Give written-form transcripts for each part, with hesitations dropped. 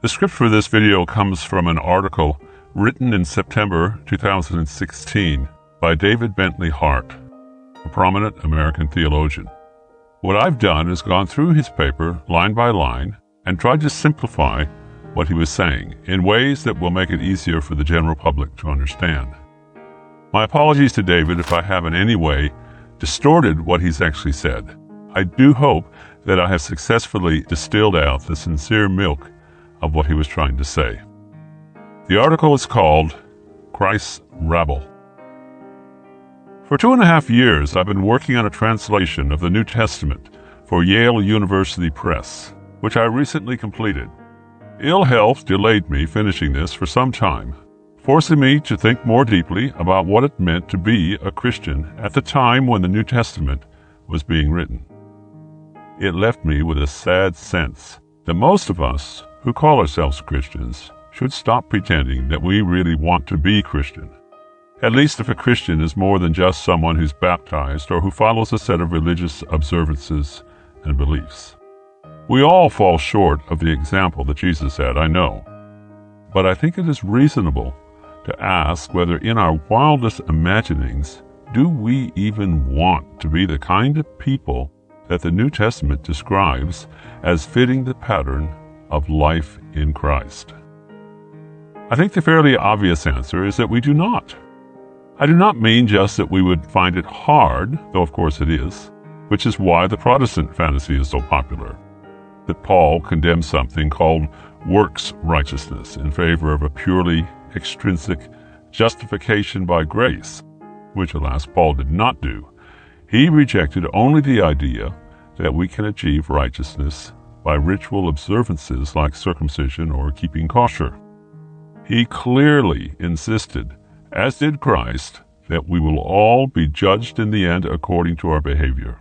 The script for this video comes from an article written in September 2016 by David Bentley Hart, a prominent American theologian. What I've done is gone through his paper line by line and tried to simplify what he was saying in ways that will make it easier for the general public to understand. My apologies to David if I have in any way distorted what he's actually said. I do hope that I have successfully distilled out the sincere milk of what he was trying to say. The article is called Christ's Rabble. For 2.5 years, I've been working on a translation of the New Testament for Yale University Press, which I recently completed. Ill health delayed me finishing this for some time, forcing me to think more deeply about what it meant to be a Christian at the time when the New Testament was being written. It left me with a sad sense that most of us who call ourselves Christians should stop pretending that we really want to be Christian. At least if a Christian is more than just someone who's baptized or who follows a set of religious observances and beliefs. We all fall short of the example that Jesus had, I know. But I think it is reasonable to ask whether in our wildest imaginings do we even want to be the kind of people that the New Testament describes as fitting the pattern of life in Christ? I think the fairly obvious answer is that we do not. I do not mean just that we would find it hard, though of course it is, which is why the Protestant fantasy is so popular, that Paul condemns something called works righteousness in favor of a purely extrinsic justification by grace, which alas Paul did not do. He rejected only the idea that we can achieve righteousness by ritual observances like circumcision or keeping kosher. He clearly insisted, as did Christ, that we will all be judged in the end according to our behavior.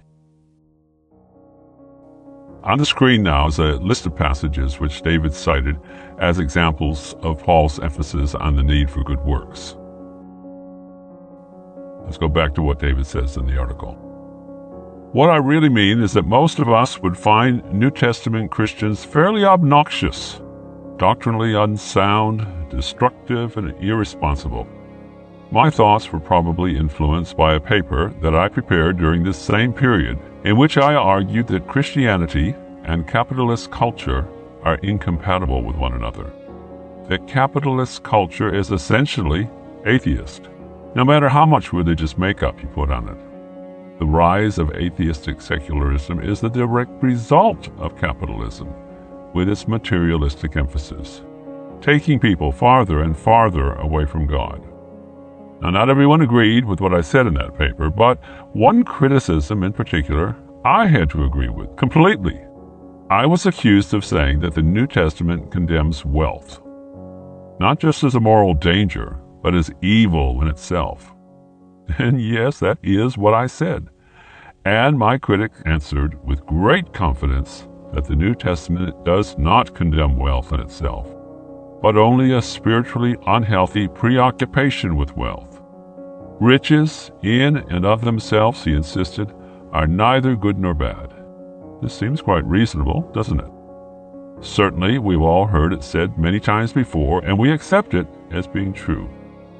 On the screen now is a list of passages which David cited as examples of Paul's emphasis on the need for good works. Let's go back to what David says in the article. What I really mean is that most of us would find New Testament Christians fairly obnoxious, doctrinally unsound, destructive, and irresponsible. My thoughts were probably influenced by a paper that I prepared during this same period, in which I argued that Christianity and capitalist culture are incompatible with one another. That capitalist culture is essentially atheist, no matter how much religious makeup you put on it. The rise of atheistic secularism is the direct result of capitalism, with its materialistic emphasis, taking people farther and farther away from God. Now, not everyone agreed with what I said in that paper, but one criticism in particular I had to agree with completely. I was accused of saying that the New Testament condemns wealth, not just as a moral danger, but as evil in itself. And yes, that is what I said. And my critic answered with great confidence that the New Testament does not condemn wealth in itself, but only a spiritually unhealthy preoccupation with wealth. Riches, in and of themselves, he insisted, are neither good nor bad. This seems quite reasonable, doesn't it? Certainly, we've all heard it said many times before, and we accept it as being true,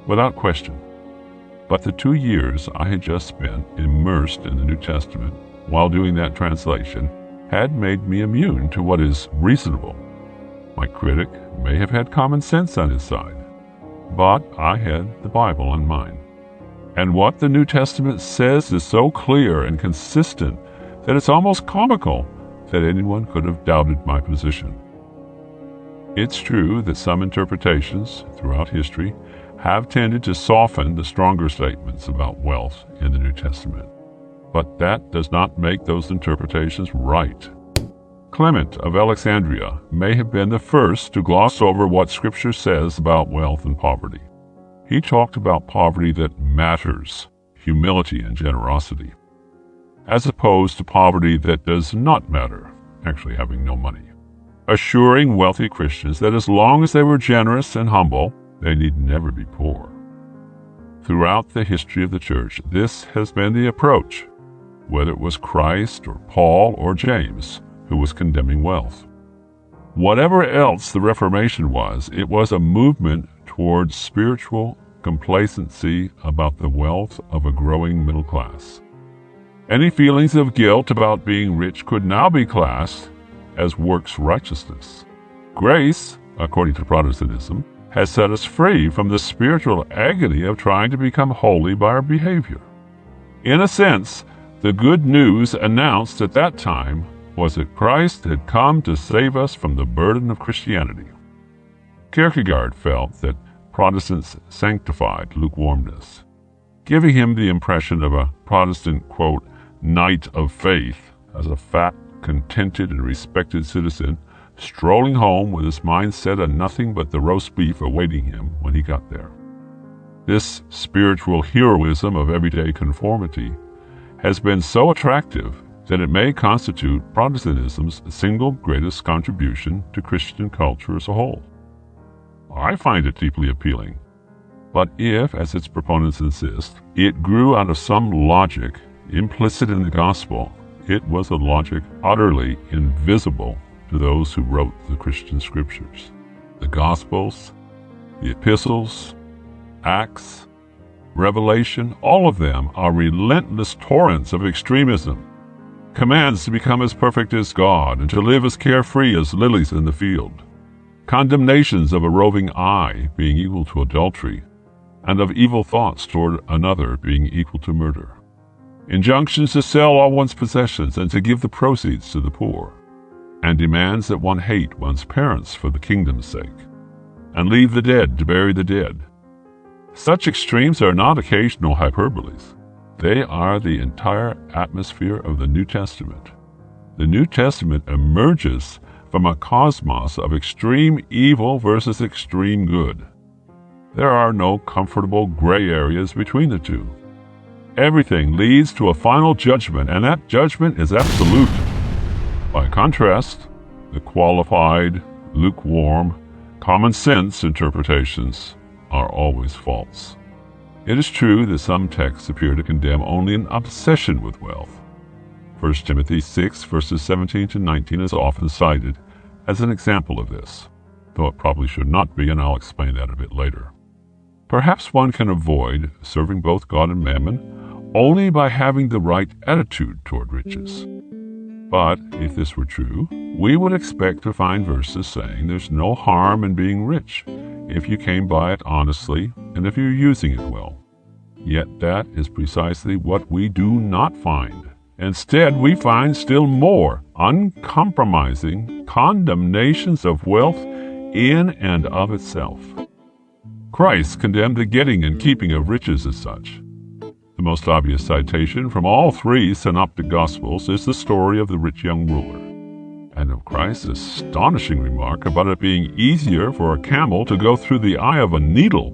without question. But the 2 years I had just spent immersed in the New Testament while doing that translation had made me immune to what is reasonable. My critic may have had common sense on his side, but I had the Bible on mine. And what the New Testament says is so clear and consistent that it's almost comical that anyone could have doubted my position. It's true that some interpretations throughout history have tended to soften the stronger statements about wealth in the New Testament, but that does not make those interpretations right. Clement of Alexandria may have been the first to gloss over what Scripture says about wealth and poverty. He talked about poverty that matters, humility and generosity, as opposed to poverty that does not matter, actually having no money, assuring wealthy Christians that as long as they were generous and humble, they need never be poor. Throughout the history of the church, this has been the approach, whether it was Christ or Paul or James who was condemning wealth. Whatever else the Reformation was, it was a movement towards spiritual complacency about the wealth of a growing middle class. Any feelings of guilt about being rich could now be classed as works righteousness. Grace, according to Protestantism, has set us free from the spiritual agony of trying to become holy by our behavior. In a sense, the good news announced at that time was that Christ had come to save us from the burden of Christianity. Kierkegaard felt that Protestants sanctified lukewarmness, giving him the impression of a Protestant, quote, knight of faith, as a fat, contented, and respected citizen strolling home with his mind set on nothing but the roast beef awaiting him when he got there. This spiritual heroism of everyday conformity has been so attractive that it may constitute Protestantism's single greatest contribution to Christian culture as a whole. I find it deeply appealing. But if, as its proponents insist, it grew out of some logic implicit in the gospel, it was a logic utterly invisible to those who wrote the Christian scriptures. The Gospels, the Epistles, Acts, Revelation, all of them are relentless torrents of extremism, commands to become as perfect as God and to live as carefree as lilies in the field, condemnations of a roving eye being equal to adultery, and of evil thoughts toward another being equal to murder, injunctions to sell all one's possessions and to give the proceeds to the poor, and demands that one hate one's parents for the kingdom's sake, and leave the dead to bury the dead. Such extremes are not occasional hyperboles. They are the entire atmosphere of the New Testament. The New Testament emerges from a cosmos of extreme evil versus extreme good. There are no comfortable gray areas between the two. Everything leads to a final judgment, and that judgment is absolute. By contrast, the qualified, lukewarm, common sense interpretations are always false. It is true that some texts appear to condemn only an obsession with wealth. 1 Timothy 6, verses 17 to 19 is often cited as an example of this, though it probably should not be, and I'll explain that a bit later. Perhaps one can avoid serving both God and mammon only by having the right attitude toward riches. But if this were true, we would expect to find verses saying there's no harm in being rich if you came by it honestly and if you're using it well. Yet that is precisely what we do not find. Instead, we find still more uncompromising condemnations of wealth in and of itself. Christ condemned the getting and keeping of riches as such. The most obvious citation from all three synoptic Gospels is the story of the rich young ruler, and of Christ's astonishing remark about it being easier for a camel to go through the eye of a needle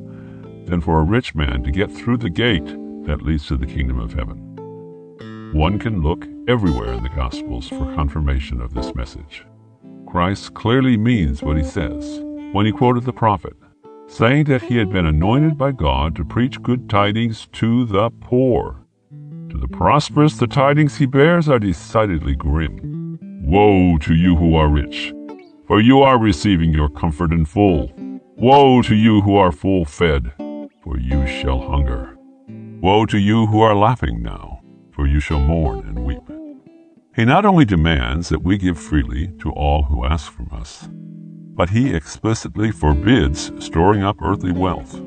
than for a rich man to get through the gate that leads to the kingdom of heaven. One can look everywhere in the Gospels for confirmation of this message. Christ clearly means what he says when he quoted the prophet, saying that he had been anointed by God to preach good tidings to the poor. To the prosperous, the tidings he bears are decidedly grim. Woe to you who are rich, for you are receiving your comfort in full. Woe to you who are full-fed, for you shall hunger. Woe to you who are laughing now, for you shall mourn and weep. He not only demands that we give freely to all who ask from us, but he explicitly forbids storing up earthly wealth.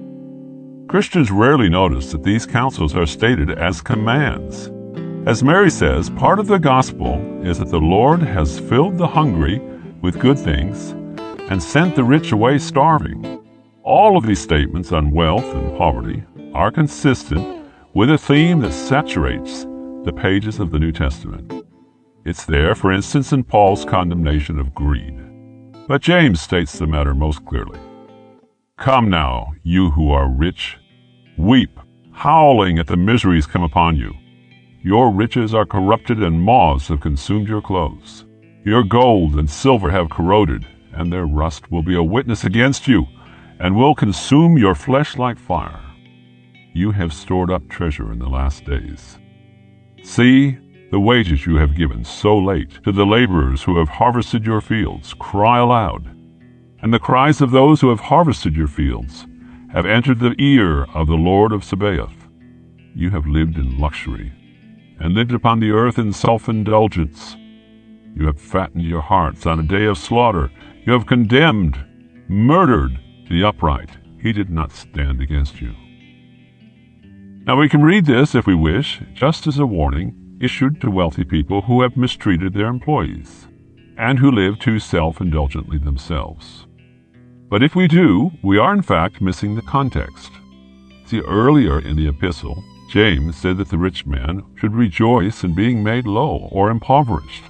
Christians rarely notice that these counsels are stated as commands. As Mary says, part of the gospel is that the Lord has filled the hungry with good things and sent the rich away starving. All of these statements on wealth and poverty are consistent with a theme that saturates the pages of the New Testament. It's there, for instance, in Paul's condemnation of greed. But James states the matter most clearly. Come now, you who are rich, weep, howling at the miseries come upon you. Your riches are corrupted, and moths have consumed your clothes. Your gold and silver have corroded, and their rust will be a witness against you, and will consume your flesh like fire. You have stored up treasure in the last days. See, the wages you have given so late. To the laborers who have harvested your fields, cry aloud. And the cries of those who have harvested your fields have entered the ear of the Lord of Sabaoth. You have lived in luxury, and lived upon the earth in self-indulgence. You have fattened your hearts on a day of slaughter. You have condemned, murdered the upright. He did not stand against you. Now we can read this, if we wish, just as a warning issued to wealthy people who have mistreated their employees, and who live too self-indulgently themselves. But if we do, we are in fact missing the context. See, earlier in the epistle, James said that the rich man should rejoice in being made low or impoverished,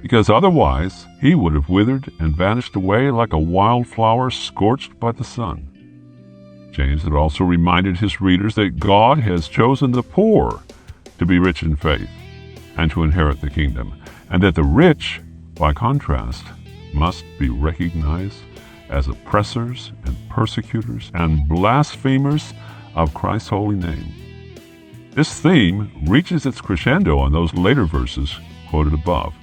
because otherwise he would have withered and vanished away like a wildflower scorched by the sun. James had also reminded his readers that God has chosen the poor to be rich in faith and to inherit the kingdom, and that the rich, by contrast, must be recognized as oppressors and persecutors and blasphemers of Christ's holy name. This theme reaches its crescendo in those later verses quoted above,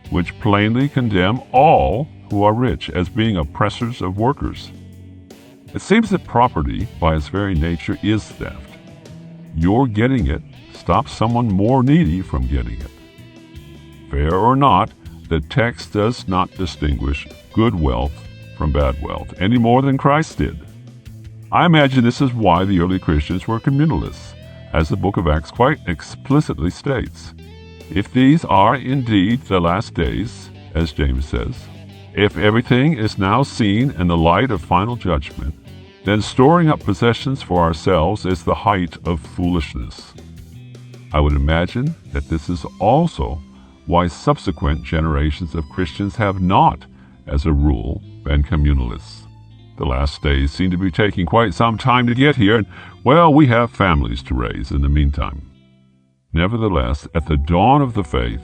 which plainly condemn all who are rich as being oppressors of workers. It seems that property, by its very nature, is theft. Your getting it stops someone more needy from getting it. Fair or not, the text does not distinguish good wealth from bad wealth any more than Christ did. I imagine this is why the early Christians were communalists, as the book of Acts quite explicitly states. If these are indeed the last days, as James says, if everything is now seen in the light of final judgment, then storing up possessions for ourselves is the height of foolishness. I would imagine that this is also why subsequent generations of Christians have not, as a rule, been communalists. The last days seem to be taking quite some time to get here, and, well, we have families to raise in the meantime. Nevertheless, at the dawn of the faith,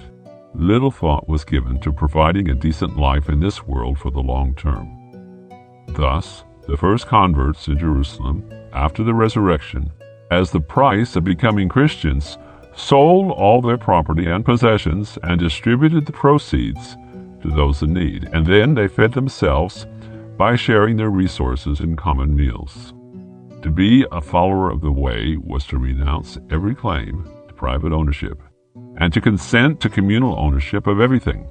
little thought was given to providing a decent life in this world for the long term. Thus, the first converts in Jerusalem, after the resurrection, as the price of becoming Christians, sold all their property and possessions and distributed the proceeds to those in need, and then they fed themselves by sharing their resources in common meals. To be a follower of the way was to renounce every claim to private ownership and to consent to communal ownership of everything.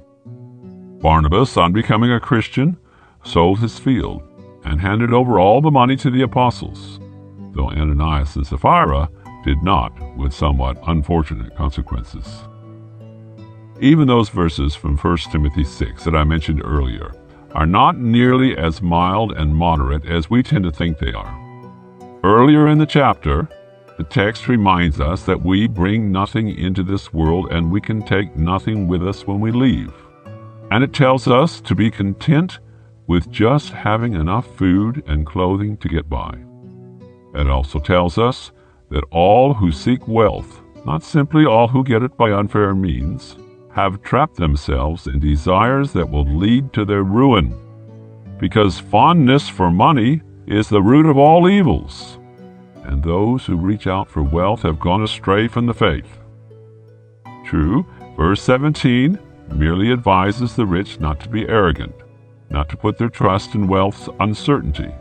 Barnabas, on becoming a Christian, sold his field and handed over all the money to the apostles, though Ananias and Sapphira did not, with somewhat unfortunate consequences. Even those verses from 1 Timothy 6 that I mentioned earlier are not nearly as mild and moderate as we tend to think they are. Earlier in the chapter, the text reminds us that we bring nothing into this world and we can take nothing with us when we leave. And it tells us to be content with just having enough food and clothing to get by. It also tells us that all who seek wealth, not simply all who get it by unfair means, have trapped themselves in desires that will lead to their ruin, because fondness for money is the root of all evils, and those who reach out for wealth have gone astray from the faith. True, verse 17 merely advises the rich not to be arrogant, not to put their trust in wealth's uncertainty,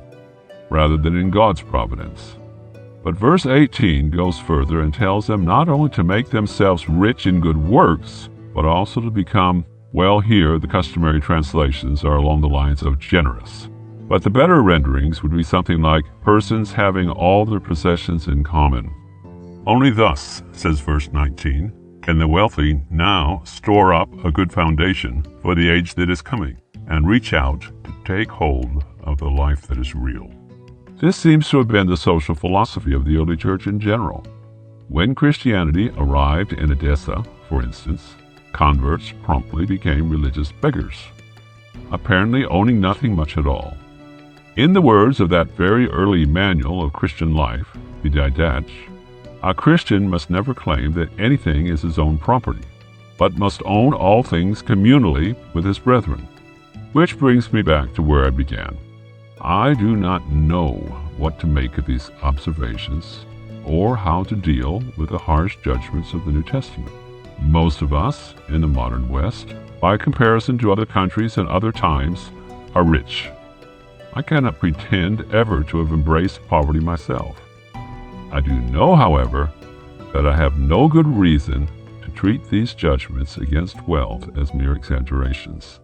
rather than in God's providence. But verse 18 goes further and tells them not only to make themselves rich in good works, but also to become, well, here the customary translations are along the lines of generous. But the better renderings would be something like persons having all their possessions in common. Only thus, says verse 19, can the wealthy now store up a good foundation for the age that is coming, and reach out to take hold of the life that is real. This seems to have been the social philosophy of the early church in general. When Christianity arrived in Edessa, for instance, converts promptly became religious beggars, apparently owning nothing much at all. In the words of that very early manual of Christian life, the Didache, a Christian must never claim that anything is his own property, but must own all things communally with his brethren. Which brings me back to where I began. I do not know what to make of these observations, or how to deal with the harsh judgments of the New Testament. Most of us in the modern West, by comparison to other countries and other times, are rich. I cannot pretend ever to have embraced poverty myself. I do know, however, that I have no good reason to treat these judgments against wealth as mere exaggerations.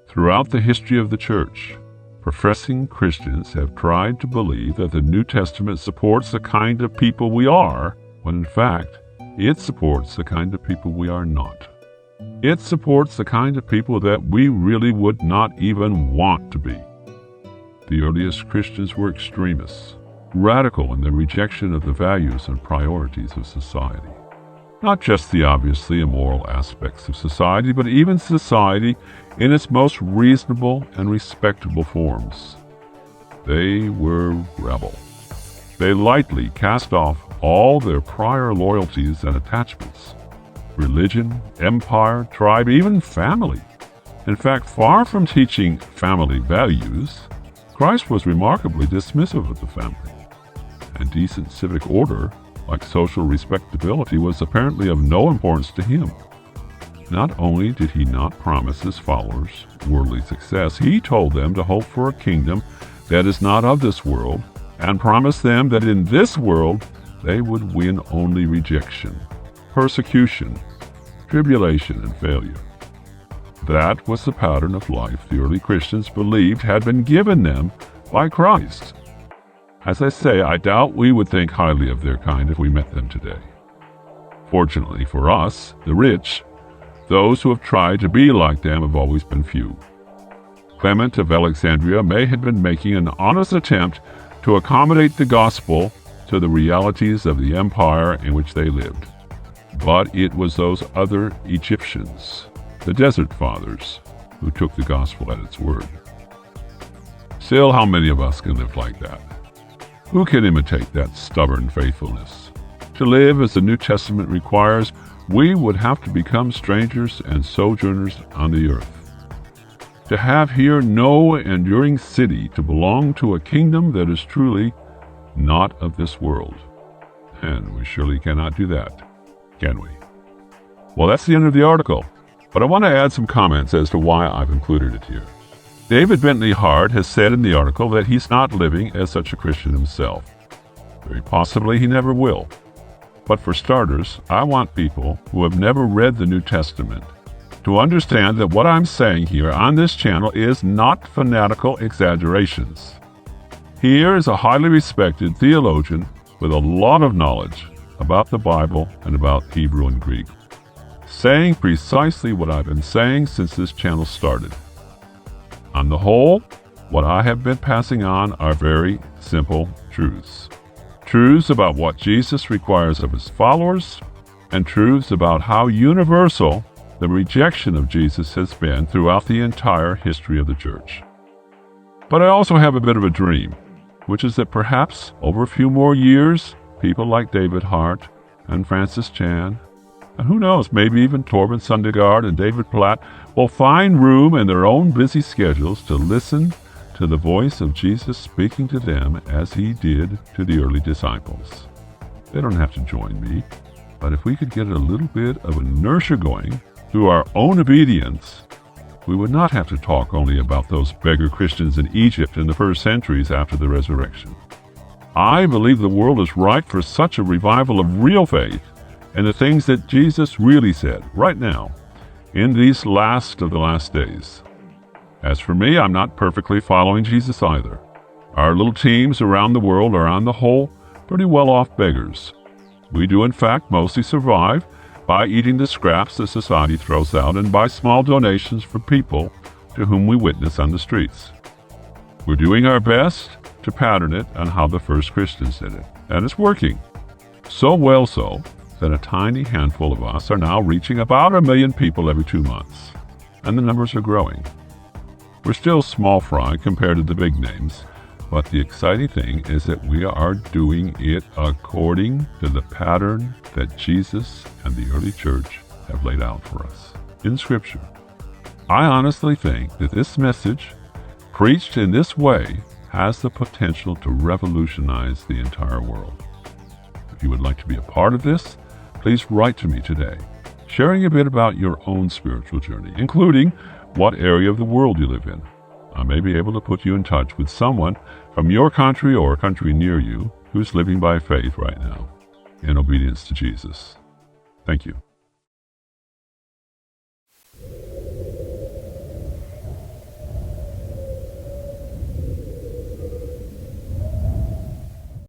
Throughout the history of the Church, professing Christians have tried to believe that the New Testament supports the kind of people we are, when in fact, it supports the kind of people we are not. It supports the kind of people that we really would not even want to be. The earliest Christians were extremists, radical in their rejection of the values and priorities of society. Not just the obviously immoral aspects of society, but even society in its most reasonable and respectable forms. They were rebel. They lightly cast off all their prior loyalties and attachments. Religion, empire, tribe, even family. In fact, far from teaching family values, Christ was remarkably dismissive of the family. And decent civic order, like social respectability, was apparently of no importance to him. Not only did he not promise his followers worldly success, he told them to hope for a kingdom that is not of this world, and promised them that in this world they would win only rejection, persecution, tribulation, and failure. That was the pattern of life the early Christians believed had been given them by Christ. As I say, I doubt we would think highly of their kind if we met them today. Fortunately for us, the rich, those who have tried to be like them have always been few. Clement of Alexandria may have been making an honest attempt to accommodate the gospel to the realities of the empire in which they lived. But it was those other Egyptians, the Desert Fathers, who took the gospel at its word. Still, how many of us can live like that? Who can imitate that stubborn faithfulness? To live as the New Testament requires, we would have to become strangers and sojourners on the earth. To have here no enduring city, to belong to a kingdom that is truly not of this world. And we surely cannot do that, can we? Well, that's the end of the article, but I want to add some comments as to why I've included it here. David Bentley Hart has said in the article that he's not living as such a Christian himself. Very possibly he never will. But for starters, I want people who have never read the New Testament to understand that what I'm saying here on this channel is not fanatical exaggerations. Here is a highly respected theologian with a lot of knowledge about the Bible and about Hebrew and Greek, saying precisely what I've been saying since this channel started. On the whole, what I have been passing on are very simple truths. Truths about what Jesus requires of his followers, and truths about how universal the rejection of Jesus has been throughout the entire history of the church. But I also have a bit of a dream, which is that perhaps over a few more years, people like David Hart and Francis Chan, and who knows, maybe even Torben Sundegaard and David Platt, will find room in their own busy schedules to listen to the voice of Jesus speaking to them as he did to the early disciples. They don't have to join me, but if we could get a little bit of inertia going through our own obedience, we would not have to talk only about those beggar Christians in Egypt in the first centuries after the resurrection. I believe the world is ripe for such a revival of real faith and the things that Jesus really said right now in these last of the last days. As for me, I'm not perfectly following Jesus either. Our little teams around the world are on the whole pretty well-off beggars. We do in fact mostly survive by eating the scraps that society throws out and by small donations from people to whom we witness on the streets. We're doing our best to pattern it on how the first Christians did it, and it's working. So well so that a tiny handful of us are now reaching about 1 million people every 2 months, and the numbers are growing. We're still small fry compared to the big names, but the exciting thing is that we are doing it according to the pattern that Jesus and the early church have laid out for us in Scripture. I honestly think that this message, preached in this way, has the potential to revolutionize the entire world. If you would like to be a part of this, please write to me today. sharing a bit about your own spiritual journey, including what area of the world you live in. I may be able to put you in touch with someone from your country or a country near you who's living by faith right now in obedience to Jesus. Thank you.